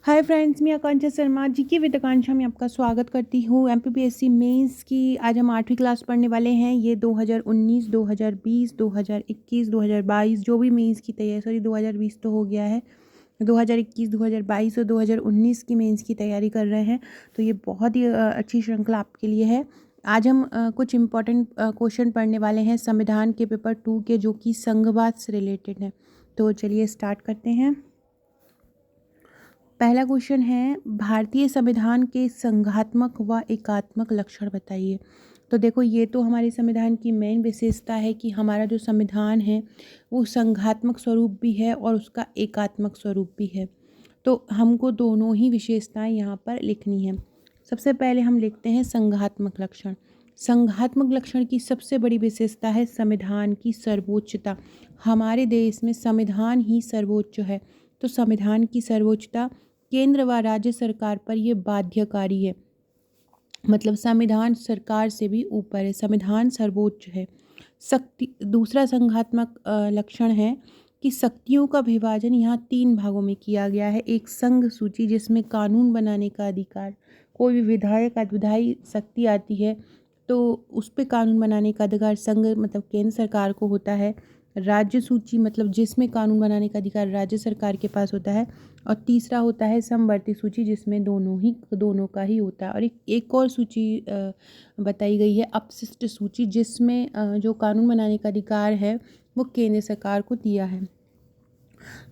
Hi friends, मैं आकांक्षा Sharma GK with आकांक्षा में आपका स्वागत करती हूँ। एमपीपीएससी मेंस की आज हम 8वीं क्लास पढ़ने वाले हैं। ये 2019, 2020, 2021, 2022 जो भी मेंस की तैयारी 2020 तो हो गया है, 2021, 2022 और 2019 की मेंस की तैयारी कर रहे हैं। तो ये बहुत ही अच्छी श्रृंखला आपके लिए है। आज हम कुछ इम्पॉर्टेंट क्वेश्चन पढ़ने वाले हैं संविधान के पेपर 2 के, जो कि संघवाद से रिलेटेड है। तो चलिए स्टार्ट करते हैं। पहला क्वेश्चन है, भारतीय संविधान के संघात्मक व एकात्मक लक्षण बताइए। तो देखो, ये तो हमारे संविधान की मेन विशेषता है कि हमारा जो संविधान है वो संघात्मक स्वरूप भी है और उसका एकात्मक स्वरूप भी है। तो हमको दोनों ही विशेषताएं यहाँ पर लिखनी है। सबसे पहले हम लिखते हैं संघात्मक लक्षण। संघात्मक लक्षण की सबसे बड़ी विशेषता है संविधान की सर्वोच्चता। हमारे देश में संविधान ही सर्वोच्च है। तो संविधान की सर्वोच्चता, केंद्र व राज्य सरकार पर यह बाध्यकारी है। मतलब संविधान सरकार से भी ऊपर है, संविधान सर्वोच्च है। शक्ति, दूसरा संघात्मक लक्षण है कि शक्तियों का विभाजन यहाँ 3 भागों में किया गया है। एक संघ सूची, जिसमें कानून बनाने का अधिकार, कोई भी विधायक विधायी शक्ति आती है तो उस पर कानून बनाने का अधिकार संघ मतलब केंद्र सरकार को होता है। राज्य सूची, मतलब जिसमें कानून बनाने का अधिकार राज्य सरकार के पास होता है। और तीसरा होता है समवर्ती सूची, जिसमें दोनों का ही होता है। और एक और सूची बताई गई है अपशिष्ट सूची, जिसमें जो कानून बनाने का अधिकार है वो केंद्र सरकार को दिया है।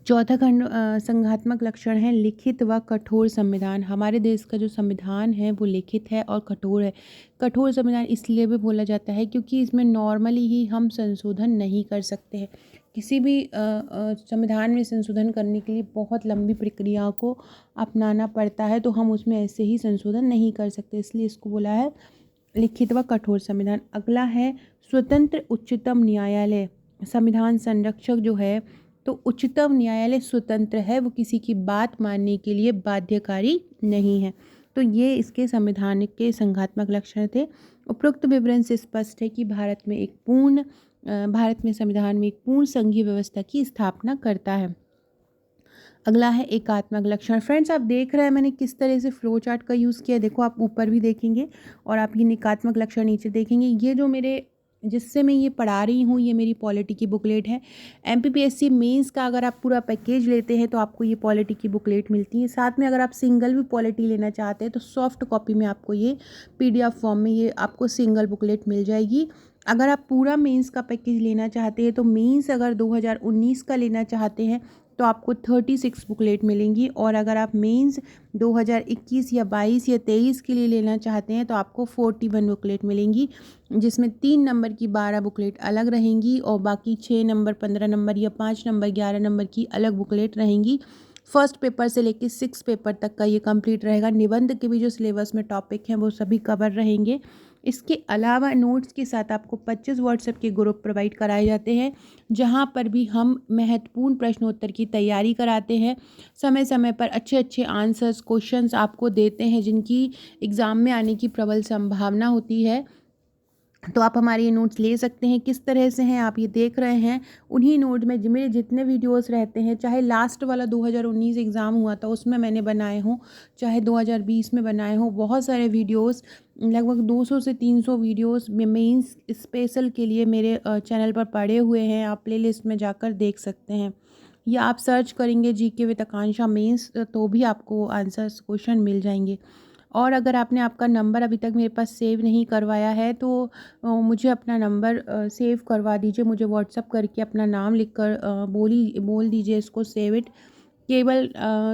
चौथा खंड संघात्मक लक्षण है लिखित व कठोर संविधान। हमारे देश का जो संविधान है वो लिखित है और कठोर है। कठोर संविधान इसलिए भी बोला जाता है क्योंकि इसमें नॉर्मली ही हम संशोधन नहीं कर सकते हैं। किसी भी संविधान में संशोधन करने के लिए बहुत लंबी प्रक्रिया को अपनाना पड़ता है, तो हम उसमें ऐसे ही संशोधन नहीं कर सकते, इसलिए इसको बोला है लिखित व कठोर संविधान। अगला है स्वतंत्र उच्चतम न्यायालय। संविधान संरक्षक जो है, तो उच्चतम न्यायालय स्वतंत्र है, वो किसी की बात मानने के लिए बाध्यकारी नहीं है। तो ये इसके संविधान के संघात्मक लक्षण थे। उपरोक्त विवरण से स्पष्ट है कि भारत में संविधान में एक पूर्ण संघीय व्यवस्था की स्थापना करता है। अगला है एकात्मक लक्षण। फ्रेंड्स, आप देख रहे हैं मैंने किस तरह से फ्लो चार्ट का यूज़ किया। देखो, आप ऊपर भी देखेंगे और आप ये एकात्मक लक्षण नीचे देखेंगे। ये जो जिससे मैं ये पढ़ा रही हूँ, ये मेरी पॉलिटी की बुकलेट है। एमपीपीएससी मेंस का अगर आप पूरा पैकेज लेते हैं तो आपको ये पॉलिटी की बुकलेट मिलती है। साथ में अगर आप सिंगल भी पॉलिटी लेना चाहते हैं तो सॉफ्ट कॉपी में आपको ये पीडीएफ फॉर्म में ये आपको सिंगल बुकलेट मिल जाएगी। अगर आप पूरा मेंस का पैकेज लेना चाहते हैं तो मेंस अगर 2019 का लेना चाहते हैं तो आपको 36 बुकलेट मिलेंगी। और अगर आप मेंस 2021 या 22 या 23 के लिए लेना चाहते हैं तो आपको 41 बुकलेट मिलेंगी, जिसमें 3 नंबर की 12 बुकलेट अलग रहेंगी और बाकी 6 नंबर, 15 नंबर या 5 नंबर, 11 नंबर की अलग बुकलेट रहेंगी। फर्स्ट पेपर से लेकर 6 पेपर तक का ये कंप्लीट रहेगा। निबंध के भी जो सिलेबस में टॉपिक हैं वो सभी कवर रहेंगे। इसके अलावा नोट्स के साथ आपको 25 व्हाट्सएप के ग्रुप प्रोवाइड कराए जाते हैं, जहां पर भी हम महत्वपूर्ण प्रश्नोत्तर की तैयारी कराते हैं। समय समय पर अच्छे अच्छे आंसर्स, क्वेश्चंस आपको देते हैं जिनकी एग्ज़ाम में आने की प्रबल संभावना होती है। तो आप हमारे ये नोट्स ले सकते हैं। किस तरह से हैं आप ये देख रहे हैं, उन्हीं नोट में मेरे जितने वीडियोस रहते हैं, चाहे लास्ट वाला 2019 एग्ज़ाम हुआ था उसमें मैंने बनाए हों, चाहे 2020 में बनाए हों, बहुत सारे वीडियोस, लगभग 200 से 300 वीडियोस मेंस स्पेशल के लिए मेरे चैनल पर पड़े हुए हैं। आप प्लेलिस्ट में जाकर देख सकते हैं, या आप सर्च करेंगे जीके विद आकांक्षा मेंस तो भी आपको आंसर्स क्वेश्चन मिल जाएंगे। और अगर आपने आपका नंबर अभी तक मेरे पास सेव नहीं करवाया है तो मुझे अपना नंबर सेव करवा दीजिए। मुझे व्हाट्सअप करके अपना नाम लिखकर बोल दीजिए इसको सेव इट। केवल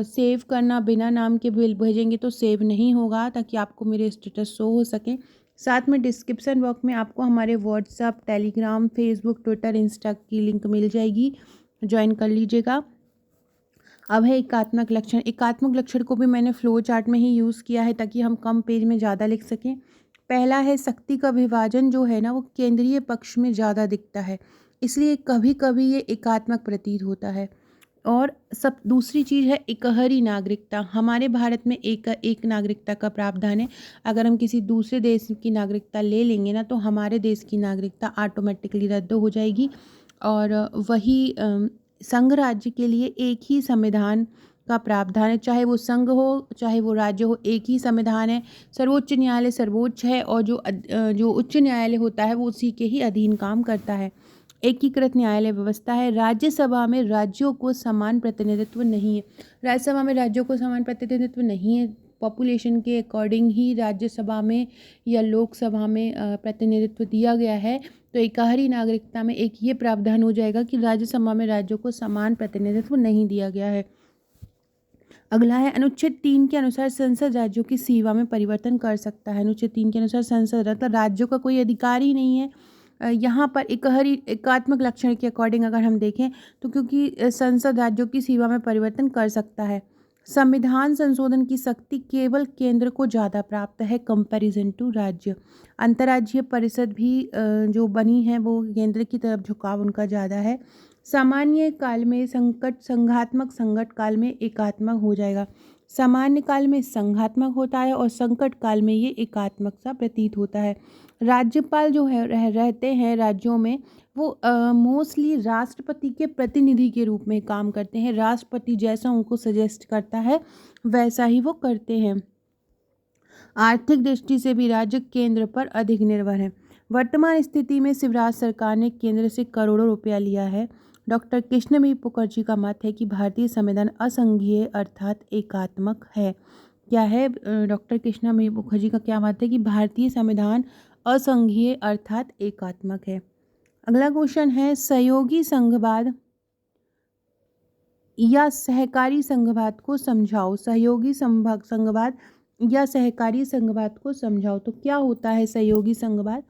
सेव करना, बिना नाम के बिल भेजेंगे तो सेव नहीं होगा, ताकि आपको मेरे स्टेटस शो हो सके। साथ में डिस्क्रिप्शन बॉक्स में आपको हमारे WhatsApp, Telegram, Facebook, Twitter, Insta की लिंक मिल जाएगी, ज्वाइन कर लीजिएगा। अब है एकात्मक लक्षण। एकात्मक लक्षण को भी मैंने फ्लो चार्ट में ही यूज़ किया है ताकि हम कम पेज में ज़्यादा लिख सकें। पहला है शक्ति का विभाजन जो है ना, वो केंद्रीय पक्ष में ज़्यादा दिखता है, इसलिए कभी कभी ये एकात्मक प्रतीत होता है। और सब दूसरी चीज़ है इकहरी नागरिकता। हमारे भारत में एक नागरिकता का प्रावधान है। अगर हम किसी दूसरे देश की नागरिकता ले लेंगे ना, तो हमारे देश की नागरिकता ऑटोमेटिकली रद्द हो जाएगी। और वही संघ राज्य के लिए एक ही संविधान का प्रावधान है, चाहे वो संघ हो चाहे वो राज्य हो, एक ही संविधान है। सर्वोच्च न्यायालय सर्वोच्च है और जो उच्च न्यायालय होता है वो उसी के ही अधीन काम करता है। एकीकृत न्यायालय व्यवस्था है। राज्यसभा में राज्यों को समान प्रतिनिधित्व नहीं है। राज्यसभा में राज्यों को समान प्रतिनिधित्व नहीं है। पॉपुलेशन के अकॉर्डिंग ही राज्यसभा में या लोकसभा में प्रतिनिधित्व दिया गया है। तो एकहरी नागरिकता में एक ये प्रावधान हो जाएगा कि राज्यसभा में राज्यों को समान प्रतिनिधित्व नहीं दिया गया है। अगला है अनुच्छेद 3 के अनुसार संसद राज्यों की सीमा में परिवर्तन कर सकता है। अनुच्छेद 3 के अनुसार संसद मतलब राज्यों का कोई अधिकार ही नहीं है। यहाँ पर एकात्मक लक्षण के अकॉर्डिंग अगर हम देखें तो क्योंकि संसद राज्यों की सीमा में परिवर्तन कर सकता है। संविधान संशोधन की शक्ति केवल केंद्र को ज़्यादा प्राप्त है कंपैरिजन टू राज्य। अंतर्राज्यीय परिषद भी जो बनी है वो केंद्र की तरफ झुकाव उनका ज़्यादा है। सामान्य काल में संघात्मक, संकट काल में एकात्मक हो जाएगा। सामान्य काल में संघात्मक होता है और संकट काल में ये एकात्मक सा प्रतीत होता है। राज्यपाल जो है रहते हैं राज्यों में वो मोस्टली राष्ट्रपति के प्रतिनिधि के रूप में काम करते हैं। राष्ट्रपति जैसा उनको सजेस्ट करता है वैसा ही वो करते हैं। आर्थिक दृष्टि से भी राज्य केंद्र पर अधिक निर्भर है। वर्तमान स्थिति में शिवराज सरकार ने केंद्र से करोड़ों रुपया लिया है। डॉक्टर कृष्णदेव मुखर्जी का मत है कि भारतीय संविधान असंघीय अर्थात एकात्मक है। क्या है डॉक्टर कृष्णदेव मुखर्जी का क्या मत है कि भारतीय संविधान असंघीय अर्थात एकात्मक है। अगला क्वेश्चन है सहयोगी संघवाद या सहकारी संघवाद को समझाओ। सहयोगी संघवाद या सहकारी संघवाद को समझाओ। तो क्या होता है सहयोगी संघवाद?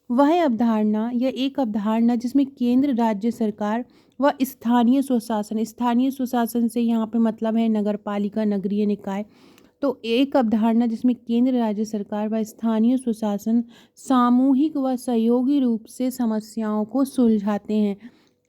वह अवधारणा या एक अवधारणा जिसमें केंद्र, राज्य सरकार व स्थानीय स्वशासन से यहाँ पे मतलब है नगर पालिका, नगरीय निकाय। तो एक अवधारणा जिसमें केंद्र, राज्य सरकार व स्थानीय स्वशासन सामूहिक व सहयोगी रूप से समस्याओं को सुलझाते हैं।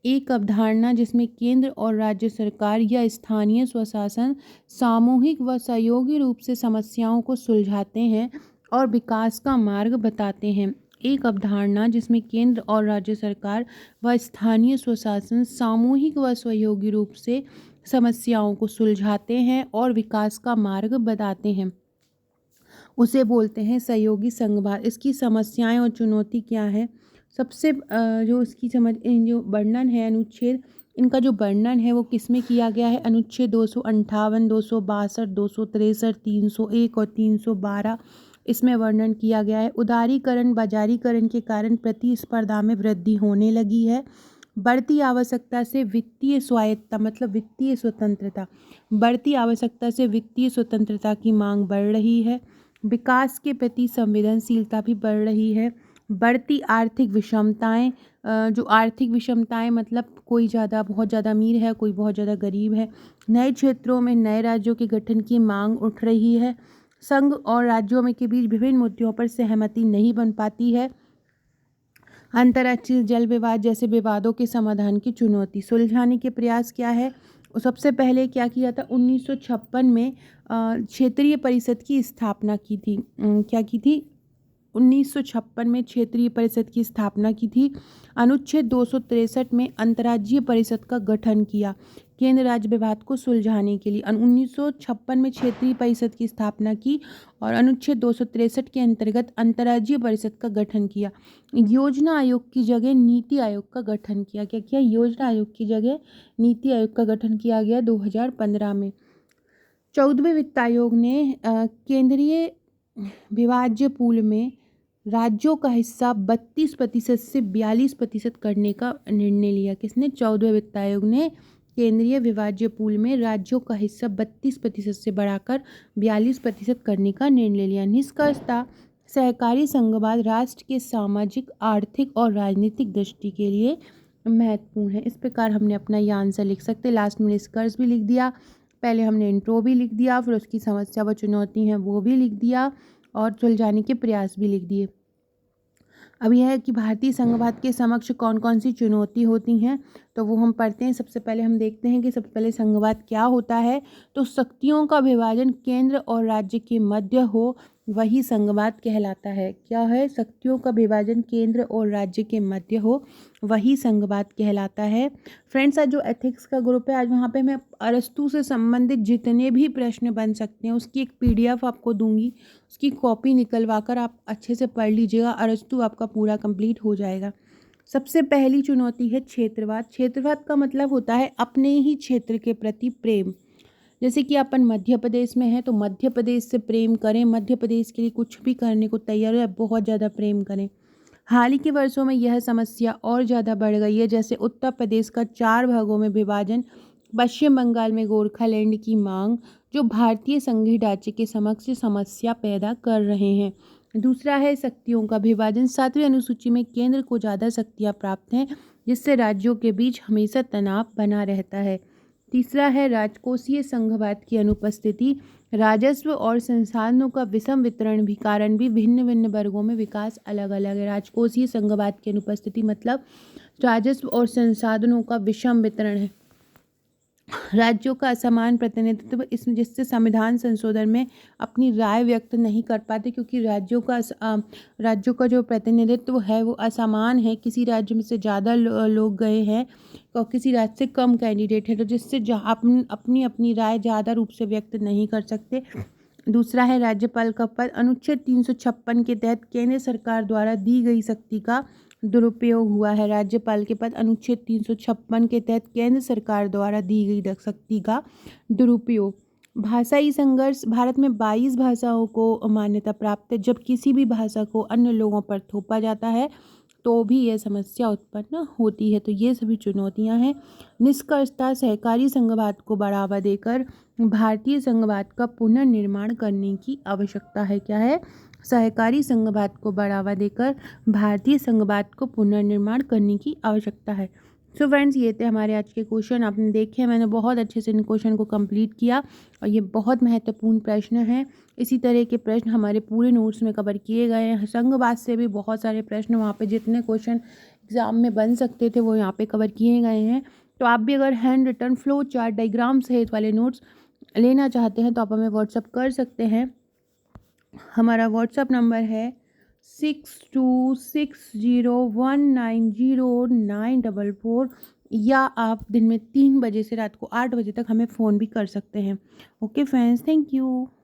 एक अवधारणा जिसमें केंद्र और राज्य सरकार या स्थानीय स्वशासन सामूहिक व सहयोगी रूप से समस्याओं को सुलझाते हैं और विकास का मार्ग बताते हैं। एक अवधारणा जिसमें केंद्र और राज्य सरकार व स्थानीय स्वशासन सामूहिक व सहयोगी रूप से समस्याओं को सुलझाते हैं और विकास का मार्ग बताते हैं, उसे बोलते हैं सहयोगी संघवाद। इसकी समस्याएं और चुनौती क्या है? सबसे जो इसकी जो वर्णन है अनुच्छेद, इनका जो वर्णन है वो किस में किया गया है? अनुच्छेद 258, 262, 263, 301 और 312 इसमें वर्णन किया गया है। उदारीकरण, बाजारीकरण के कारण प्रतिस्पर्धा में वृद्धि होने लगी है। बढ़ती आवश्यकता से वित्तीय स्वायत्तता मतलब वित्तीय स्वतंत्रता, बढ़ती आवश्यकता से वित्तीय स्वतंत्रता की मांग बढ़ रही है। विकास के प्रति संवेदनशीलता भी बढ़ रही है। बढ़ती आर्थिक विषमताएं, जो आर्थिक विषमताएं मतलब कोई बहुत ज़्यादा अमीर है, कोई बहुत ज़्यादा गरीब है। नए क्षेत्रों में नए राज्यों के गठन की मांग उठ रही है। संघ और राज्यों में के बीच विभिन्न मुद्दों पर सहमति नहीं बन पाती है। अंतर्राष्ट्रीय जल विवाद जैसे विवादों के समाधान की चुनौती, सुलझाने के प्रयास क्या है? सबसे पहले क्या किया था? 1956 में क्षेत्रीय परिषद की स्थापना की थी। क्या की थी? 1956 में क्षेत्रीय परिषद की स्थापना की थी। अनुच्छेद 263 में अंतर्राज्यीय परिषद का गठन किया केंद्र राज्य विवाद को सुलझाने के लिए। 1956 में क्षेत्रीय परिषद की स्थापना की और अनुच्छेद 263 के अंतर्गत अंतर्राज्यीय परिषद का गठन किया। योजना आयोग की जगह नीति आयोग का गठन किया। क्या किया? योजना आयोग की जगह नीति आयोग का गठन किया गया 2015 में। 14वें वित्त आयोग ने केंद्रीय विभाज्य पूल में राज्यों का हिस्सा 32% से 42% करने का निर्णय लिया। किसने? 14वें वित्त आयोग ने केंद्रीय विभाज्य पूल में राज्यों का हिस्सा 32% से बढ़ाकर 42% करने का निर्णय लिया। निष्कर्षतः सहकारी संघवाद राष्ट्र के सामाजिक, आर्थिक और राजनीतिक दृष्टि के लिए महत्वपूर्ण है। इस प्रकार हमने अपना ये आंसर लिख सकते। लास्ट में निष्कर्ष भी लिख दिया। पहले हमने इंट्रो भी लिख दिया, फिर उसकी समस्या व चुनौती हैं वो भी लिख दिया और सुलझाने के प्रयास भी लिख दिए। अब यह है कि भारतीय संघवाद के समक्ष कौन कौन सी चुनौती होती हैं, तो वो हम पढ़ते हैं। सबसे पहले हम देखते हैं कि सबसे पहले संघवाद क्या होता है। तो शक्तियों का विभाजन केंद्र और राज्य के मध्य हो वही संघवाद कहलाता है। क्या है? शक्तियों का विभाजन केंद्र और राज्य के मध्य हो, वही संघवाद कहलाता है। फ्रेंड्स, आज जो एथिक्स का ग्रुप है, आज वहाँ पे मैं अरस्तू से संबंधित जितने भी प्रश्न बन सकते हैं उसकी एक PDF आपको दूंगी, उसकी कॉपी निकलवा कर आप अच्छे से पढ़ लीजिएगा। अरस्तू आपका पूरा कंप्लीट हो जाएगा। सबसे पहली चुनौती है क्षेत्रवाद। क्षेत्रवाद का मतलब होता है अपने ही क्षेत्र के प्रति प्रेम। जैसे कि अपन मध्य प्रदेश में हैं तो मध्य प्रदेश से प्रेम करें, मध्य प्रदेश के लिए कुछ भी करने को तैयार है, बहुत ज़्यादा प्रेम करें। हाल ही के वर्षों में यह समस्या और ज़्यादा बढ़ गई है, जैसे उत्तर प्रदेश का 4 भागों में विभाजन, पश्चिम बंगाल में गोरखालैंड की मांग, जो भारतीय संघीय ढांचे के समक्ष समस्या पैदा कर रहे हैं। दूसरा है शक्तियों का विभाजन। 7वीं अनुसूची में केंद्र को ज़्यादा शक्तियाँ प्राप्त हैं, जिससे राज्यों के बीच हमेशा तनाव बना रहता है। तीसरा है राजकोषीय संघवाद की अनुपस्थिति। राजस्व और संसाधनों का विषम वितरण भी कारण भी भिन्न भिन्न वर्गों में विकास अलग अलग है। राजकोषीय संघवाद की अनुपस्थिति मतलब राजस्व और संसाधनों का विषम वितरण है। राज्यों का असमान प्रतिनिधित्व, इसमें जिससे संविधान संशोधन में अपनी राय व्यक्त नहीं कर पाते, क्योंकि राज्यों का जो प्रतिनिधित्व है वो असमान है। किसी राज्य में से ज़्यादा लोग गए हैं और किसी राज्य से कम कैंडिडेट है, तो जिससे अपनी अपनी राय ज़्यादा रूप से व्यक्त नहीं कर सकते। दूसरा है राज्यपाल का पद। अनुच्छेद 356 के तहत केंद्र सरकार द्वारा दी गई शक्ति का दुरुपयोग हुआ है। राज्यपाल के पद अनुच्छेद 356 के तहत केंद्र सरकार द्वारा दी गई शक्ति का दुरुपयोग। भाषाई संघर्ष। भारत में 22 भाषाओं को मान्यता प्राप्त है। जब किसी भी भाषा को अन्य लोगों पर थोपा जाता है तो भी यह समस्या उत्पन्न होती है। तो ये सभी चुनौतियां हैं। निष्कर्षतः सहकारी संघवाद को बढ़ावा देकर भारतीय संघवाद का पुनर्निर्माण करने की आवश्यकता है। क्या है? सहकारी संघवाद को बढ़ावा देकर भारतीय संघवाद को पुनर्निर्माण करने की आवश्यकता है। सो फ्रेंड्स, ये थे हमारे आज के क्वेश्चन। आपने देखे, मैंने बहुत अच्छे से इन क्वेश्चन को कंप्लीट किया और ये बहुत महत्वपूर्ण प्रश्न हैं। इसी तरह के प्रश्न हमारे पूरे नोट्स में कवर किए गए हैं। संघवाद से भी बहुत सारे प्रश्न, वहाँ पे जितने क्वेश्चन एग्जाम में बन सकते थे वो यहाँ पे कवर किए गए हैं। तो आप भी अगर hand written flow chart diagram सहित वाले नोट्स लेना चाहते हैं तो आप हमें व्हाट्सअप कर सकते हैं। हमारा व्हाट्सअप नंबर है 6260190944, या आप दिन में 3 बजे से रात को 8 बजे तक हमें फ़ोन भी कर सकते हैं। Okay friends, thank you.